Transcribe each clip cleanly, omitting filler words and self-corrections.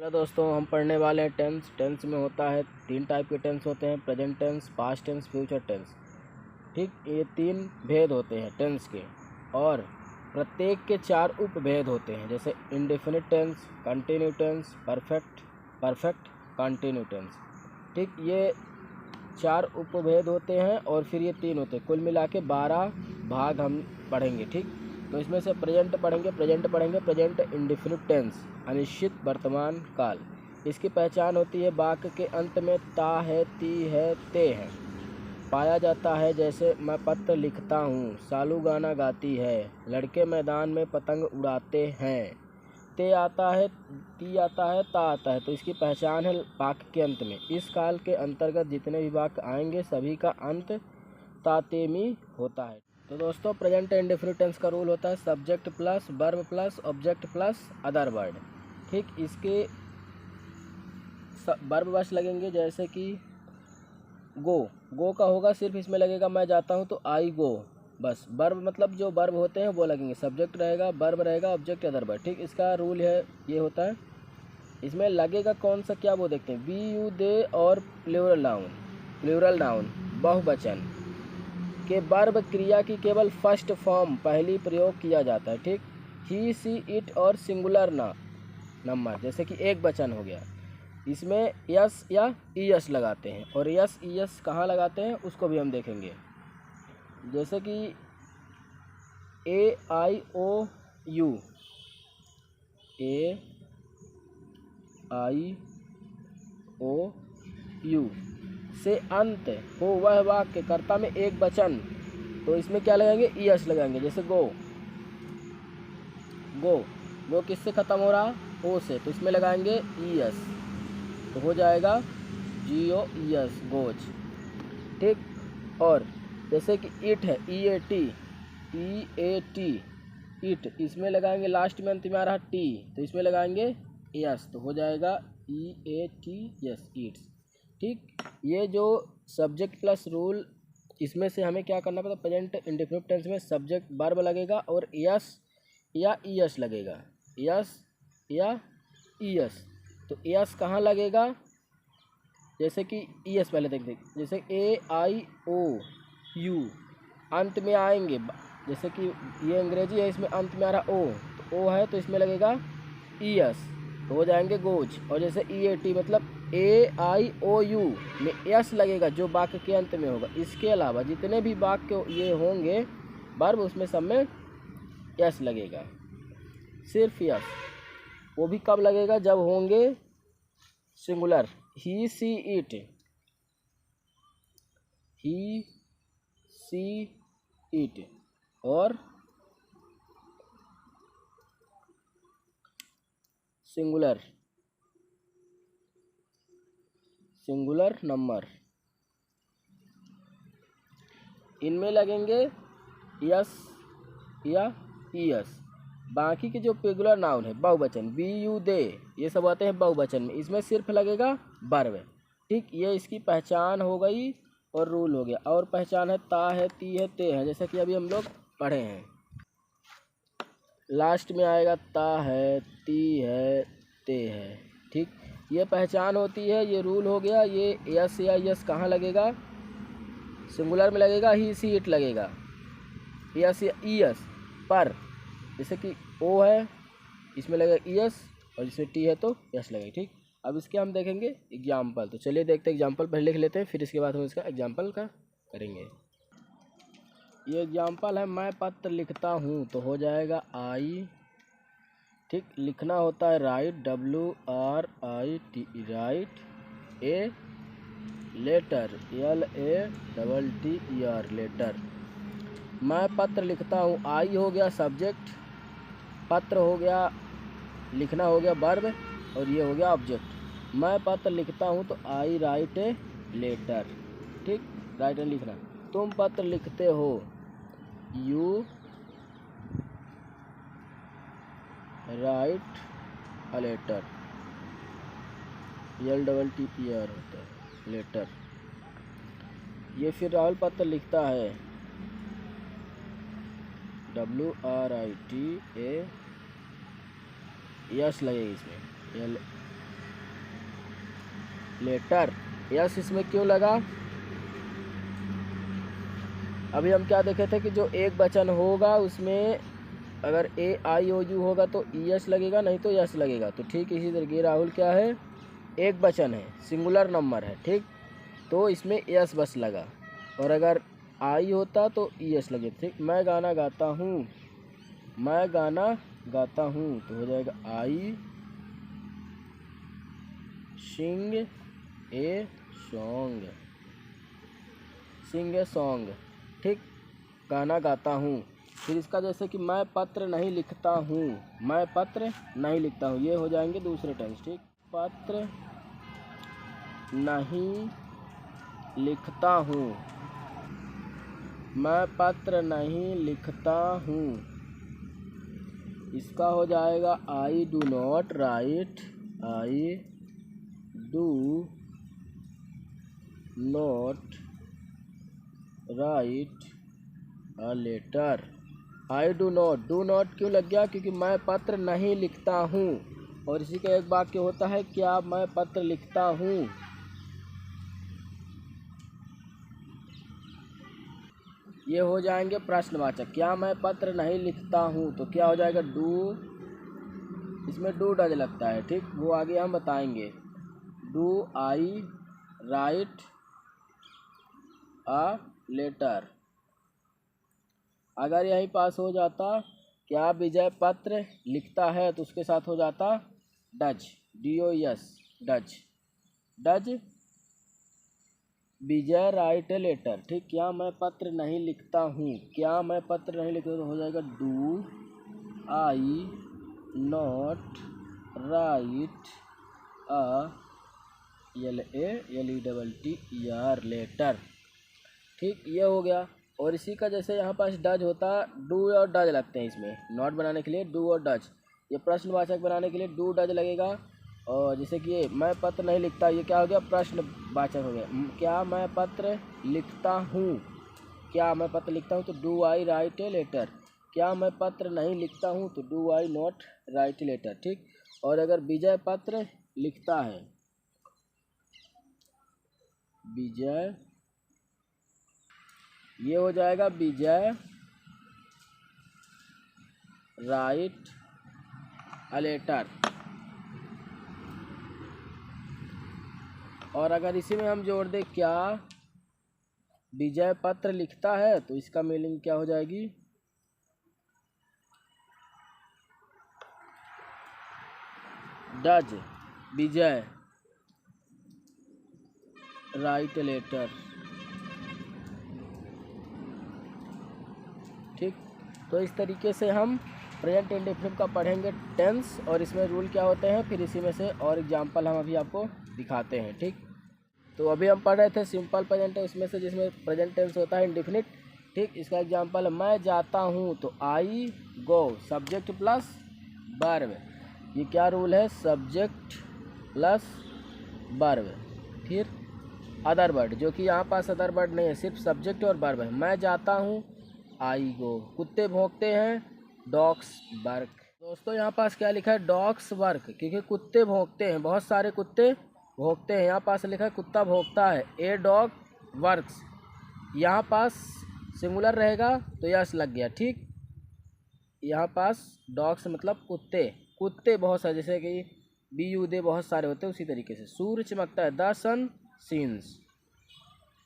Hello दोस्तों, हम पढ़ने वाले हैं टेंस। टेंस में होता है 3 टाइप के टेंस होते हैं, present tense, past tense, future tense. ठीक, ये 3 भेद होते हैं टेंस के, और प्रत्येक के 4 उपभेद होते हैं, जैसे indefinite tense, continue tense, perfect continue tense. ठीक, ये 4 उपभेद होते हैं और फिर ये 3 होते हैं। कुल मिला के 12 भाग हम पढ़ेंगे। ठीक, तो इसमें से प्रेजेंट पढ़ेंगे। प्रेजेंट इंडेफिनिट टेंस, अनिश्चित वर्तमान काल। इसकी पहचान होती है वाक्य के अंत में ता है, ती है, ते है पाया जाता है। जैसे मैं पत्र लिखता हूँ, सालू गाना गाती है, लड़के मैदान में पतंग उड़ाते हैं। ते आता है, ती आता है, ता आता है, तो इसकी पहचान है वाक्य के अंत में। इस काल के अंतर्गत जितने भी वाक्य आएंगे सभी का अंत ताते में होता है। तो दोस्तों, प्रेजेंट इंडेफिनिट टेंस का रूल होता है subject plus verb plus object plus other word. ठीक, इसके वर्ब बस लगेंगे, जैसे कि गो का होगा, सिर्फ इसमें लगेगा मैं जाता हूँ, तो आई गो, बस। वर्ब मतलब जो वर्ब होते हैं वो लगेंगे, सब्जेक्ट रहेगा, वर्ब रहेगा, ऑब्जेक्ट अदर वर्ड। ठीक, इसका रूल है, ये होता है। इसमें लगेगा कौन सा, क्या वो देखते हैं, वी यू दे और प्लूरल नाउन बहुवचन के वर्ब क्रिया की केवल फर्स्ट फॉर्म पहली प्रयोग किया जाता है। ठीक, ही सी इट और सिंगुलर नंबर, जैसे कि एक वचन हो गया, इसमें यस या ईएस लगाते हैं, और यस ईएस कहाँ लगाते हैं उसको भी हम देखेंगे। जैसे कि ए आई ओ यू से अंत हो वह वाक्य कर्ता में एक वचन, तो इसमें क्या लगाएंगे, ईएस लगाएंगे। जैसे गो किससे ख़त्म हो रहा, ओ से, तो इसमें लगाएंगे ईएस, तो हो जाएगा GOES, गोज। ठीक, और जैसे कि इट है, EAT इट, इसमें लगाएंगे, लास्ट में अंत में आ रहा टी, तो इसमें लगाएंगे यस, तो हो जाएगा EATS, ईट्स। ठीक, ये जो सब्जेक्ट प्लस रूल, इसमें से हमें क्या करना पड़ता है, प्रेजेंट इंडेफिनिट टेंस में सब्जेक्ट वर्ब लगेगा और यस या ईएस लगेगा, यस या ईएस। तो यस कहाँ लगेगा, जैसे कि ईएस पहले देख जैसे AIOU अंत में आएंगे, जैसे कि ये अंग्रेजी है, इसमें अंत में आ रहा ओ, तो ओ है तो इसमें लगेगा ईएस, तो हो जाएंगे गोज। और जैसे EAT मतलब AIOU में यस लगेगा जो वाक्य के अंत में होगा। इसके अलावा जितने भी वाक्य ये होंगे वर्ब, उसमें सब में यस लगेगा, सिर्फ यस। वो भी कब लगेगा, जब होंगे सिंगुलर, ही सी इट और सिंगुलर नंबर, इनमें लगेंगे यस या ईएस। बाकी के जो पेगुलर नाउन है बहुवचन, वी यू दे, ये सब आते हैं बहुवचन में, इसमें सिर्फ लगेगा वर्ब। ठीक, ये इसकी पहचान हो गई और रूल हो गया। और पहचान है ता है, ती है, ते है, जैसा कि अभी हम लोग पढ़े हैं। लास्ट में आएगा ता है, ती है, ते है। ठीक, ये पहचान होती है, ये रूल हो गया। ये यस या यस कहाँ लगेगा, सिंगुलर में लगेगा, ही सी इट लगेगा, यस या ईएस पर, जैसे कि ओ है इसमें लगेगा ईएस, और जिसमें टी है तो यस लगेगा। ठीक, अब इसके हम देखेंगे एग्जाम्पल। तो चलिए देखते हैं, एग्जाम्पल पहले लिख लेते हैं, फिर इसके बाद हम इसका एग्जाम्पल का करेंगे। ये एग्जाम्पल है, मैं पत्र लिखता हूँ, तो हो जाएगा आई। ठीक, लिखना होता है write, WRIT, write. A letter, LATTER, letter. मैं पत्र लिखता हूँ, आई हो गया सब्जेक्ट, पत्र हो गया, लिखना हो गया वर्ब, और ये हो गया ऑब्जेक्ट। मैं पत्र लिखता हूँ, तो आई राइट ए लेटर। ठीक, राइट ए लिखना। तुम पत्र लिखते हो, you write a letter, LTTER होता है, लेटर। ये फिर राहुल पत्र लिखता है, WRITA, यस लगेगी इसमें, लेटर। यस इसमें क्यों लगा? अभी हम क्या देखे थे कि जो एक वचन होगा उसमें अगर AIOU होगा तो ES लगेगा, नहीं तो यस लगेगा। तो ठीक इसी तरीके राहुल क्या है, एक वचन है, सिंगुलर नंबर है, ठीक, तो इसमें यस बस लगा। और अगर आई होता तो ES लगे, ठीक। मैं गाना गाता हूँ, मैं गाना गाता हूँ तो हो जाएगा आई सिंग a song, Singh a song, ठीक, गाना गाता हूँ। फिर इसका जैसे कि मैं पत्र नहीं लिखता हूँ, मैं पत्र नहीं लिखता हूँ, ये हो जाएंगे दूसरे टेंस, ठीक। पत्र नहीं लिखता हूँ, मैं पत्र नहीं लिखता हूँ, इसका हो जाएगा I do not write, I do not write a letter. I do not क्यों लग गया? क्योंकि मैं पत्र नहीं लिखता हूँ। और इसी का एक वाक्य होता है क्या मैं पत्र लिखता हूँ। ये हो जाएंगे प्रश्नवाचक। क्या मैं पत्र नहीं लिखता हूँ तो क्या हो जाएगा? डू, इसमें डू डज लगता है, ठीक, वो आगे हम बताएंगे। Do I write a letter. अगर यहीं पास हो जाता क्या विजय पत्र लिखता है तो उसके साथ हो जाता does, DOS, does, does Vijay write a letter, ठीक। क्या मैं पत्र नहीं लिखता हूँ, क्या मैं पत्र नहीं लिखता तो हो जाएगा do I not write a LALETTER letter, ठीक, ये हो गया। और इसी का जैसे यहाँ पास डज होता, डू और डज लगते हैं इसमें, नॉट बनाने के लिए डू और डज, ये प्रश्नवाचक बनाने के लिए डू डज लगेगा। और जैसे कि ये मैं पत्र नहीं लिखता, ये क्या हो गया? प्रश्नवाचक हो गया। क्या मैं पत्र लिखता हूँ, क्या मैं पत्र लिखता हूँ तो do I write a letter. क्या मैं पत्र नहीं लिखता हूँ तो do I not write a letter, ठीक। और अगर विजय पत्र लिखता है, विजय, ये हो जाएगा विजय राइट अ लेटर। और अगर इसी में हम जोड़ दें क्या विजय पत्र लिखता है तो इसका मीनिंग क्या हो जाएगी? Does Vijay write a letter, ठीक। तो इस तरीके से हम प्रेजेंट इंडेफिनिट का पढ़ेंगे टेंस, और इसमें रूल क्या होते हैं फिर इसी में से और एग्जांपल हम अभी आपको दिखाते हैं, ठीक। तो अभी हम पढ़ रहे थे सिंपल प्रेजेंट टेंस में से, जिसमें प्रेजेंट टेंस होता है इंडेफिनिट, ठीक। इसका एग्जांपल है मैं जाता हूँ तो आई गो, सब्जेक्ट प्लस वर्ब। ये क्या रूल है? सब्जेक्ट प्लस वर्ब, फिर अदर वर्ड, जो कि यहाँ पास अदर वर्ड नहीं है, सिर्फ सब्जेक्ट और वर्ब है। मैं जाता हूँ, आई गो। कुत्ते भौंकते हैं, डॉग्स वर्क। दोस्तों यहाँ पास क्या लिखा है? डॉग्स वर्क, क्योंकि कुत्ते भौंकते हैं, बहुत सारे कुत्ते भौंकते हैं। यहाँ पास लिखा है कुत्ता भौंकता है, ए डॉग वर्क्स। यहाँ पास सिंगुलर रहेगा तो यस लग गया, ठीक। यहाँ पास डॉग्स मतलब कुत्ते, कुत्ते बहुत सारे, जैसे कि BU दे बहुत सारे होते हैं, उसी तरीके से। सूर्य चमकता है, द सन सीन्स।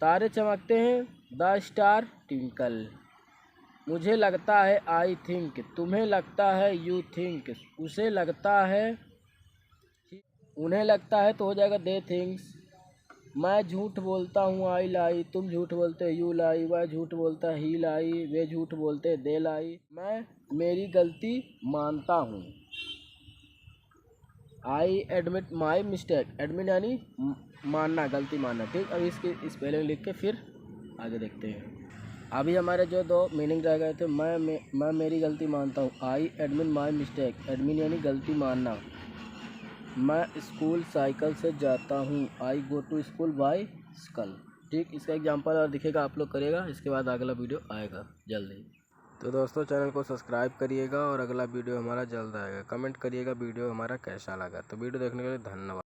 तारे चमकते हैं, द स्टार ट्विंकल। मुझे लगता है, आई थिंक। तुम्हें लगता है, यू थिंक। उसे लगता है, उन्हें लगता है तो हो जाएगा दे थिंक्स। मैं झूठ बोलता हूँ, आई लाई। तुम झूठ बोलते हो, यू लाई। वह झूठ बोलता है, ही लाई। वे झूठ बोलते हैं, दे लाई। मैं मेरी गलती मानता हूँ, I admit my mistake. Admit यानी मानना, गलती मानना, ठीक। अब इसकी स्पेलिंग लिख के फिर आगे देखते हैं। अभी हमारे जो दो मीनिंग रह गए थे, मैं मेरी गलती मानता हूँ, I admit my mistake. Admit यानी गलती मानना। मैं स्कूल साइकिल से जाता हूँ, I go to school by cycle, ठीक। इसका एग्जांपल और दिखेगा, आप लोग करिएगा, इसके बाद अगला वीडियो आएगा जल्दी। तो दोस्तों चैनल को सब्सक्राइब करिएगा और अगला वीडियो हमारा जल्द आएगा। कमेंट करिएगा वीडियो हमारा कैसा लगा। तो वीडियो देखने के लिए धन्यवाद।